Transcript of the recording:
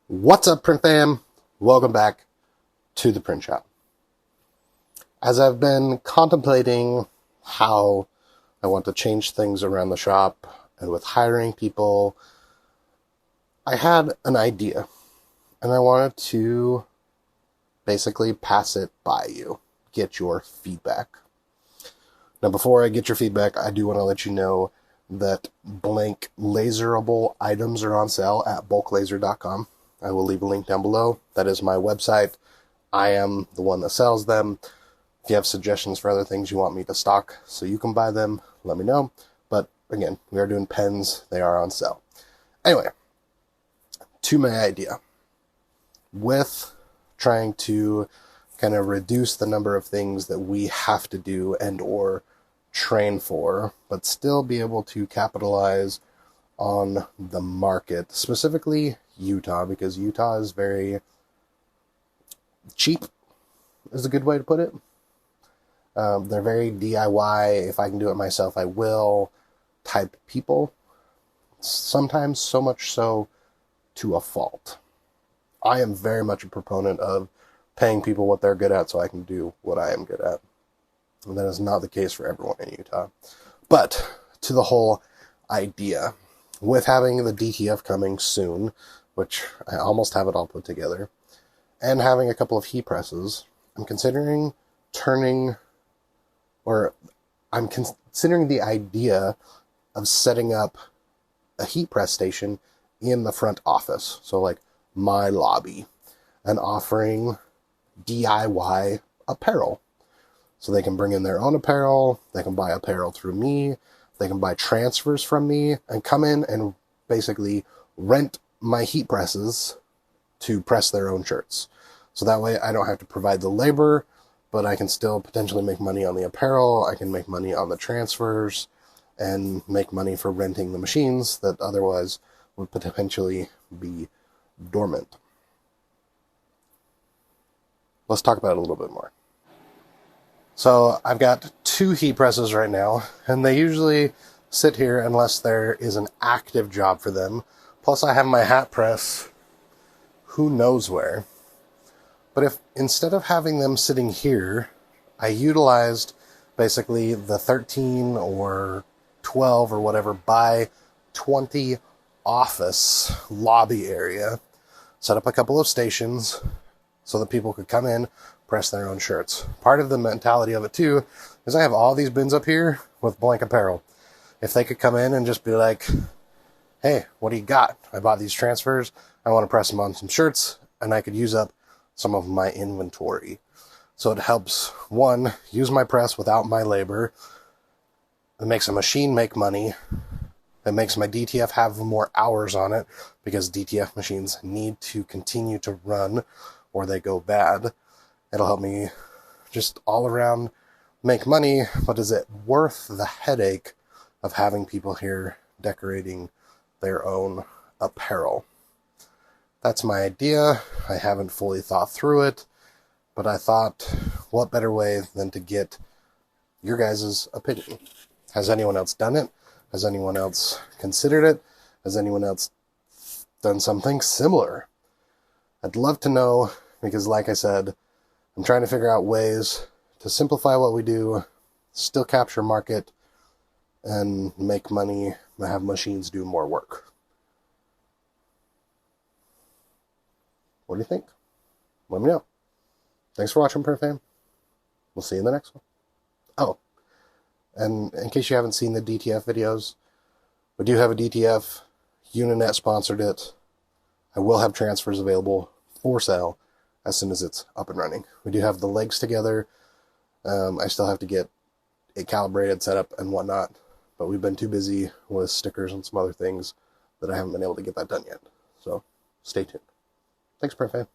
What's up, print fam? Welcome back to the print shop. As I've been contemplating how I want to change things around the shop and with hiring people, I had an idea and I wanted to basically pass it by you, get your feedback. Now, before I get your feedback, I do want to let you know that blank laserable items are on sale at bulklaser.com. I will leave a link down below. That is my website. I am the one that sells them. If you have suggestions for other things you want me to stock so you can buy them, let me know. But again, we are doing pens. They are on sale. Anyway, to my idea. With trying to kind of reduce the number of things that we have to do and or train for, but still be able to capitalize on the market, specifically Utah, because Utah is very cheap, is a good way to put it. They're very DIY, if I can do it myself, I will, type people. Sometimes so much so to a fault. I am very much a proponent of paying people what they're good at so I can do what I am good at. And that is not the case for everyone in Utah. But to the whole idea, with having the DTF coming soon, which I almost have it all put together, and having a couple of heat presses, I'm considering the idea of setting up a heat press station in the front office. So like my lobby, and offering DIY apparel. So they can bring in their own apparel, they can buy apparel through me, they can buy transfers from me, and come in and basically rent my heat presses to press their own shirts. So that way I don't have to provide the labor, but I can still potentially make money on the apparel, I can make money on the transfers, and make money for renting the machines that otherwise would potentially be dormant. Let's talk about it a little bit more. So I've got 2 heat presses right now, and they usually sit here unless there is an active job for them. Plus I have my hat press who knows where. But if instead of having them sitting here, I utilized basically the 13 or 12 or whatever by 20 office lobby area, set up a couple of stations so that people could come in, press their own shirts. Part of the mentality of it too is I have all these bins up here with blank apparel. If they could come in and just be like, hey, what do you got? I bought these transfers. I want to press them on some shirts, and I could use up some of my inventory. So it helps, one, use my press without my labor. It makes a machine make money. It makes my DTF have more hours on it because DTF machines need to continue to run or they go bad. It'll help me just all around make money, but is it worth the headache of having people here decorating their own apparel? That's my idea. I haven't fully thought through it, but I thought, what better way than to get your guys' opinion? Has anyone else done it? Has anyone else considered it? Has anyone else done something similar? I'd love to know, because like I said, I'm trying to figure out ways to simplify what we do, still capture market, and make money, and have machines do more work. What do you think? Let me know. Thanks for watching, Print Fam. We'll see you in the next one. Oh, and in case you haven't seen the DTF videos, we do have a DTF. Uninet sponsored it. I will have transfers available for sale as soon as it's up and running. We do have the legs together. I still have to get it calibrated, set up, and whatnot. But we've been too busy with stickers and some other things that I haven't been able to get that done yet. So stay tuned. Thanks, Print Fam.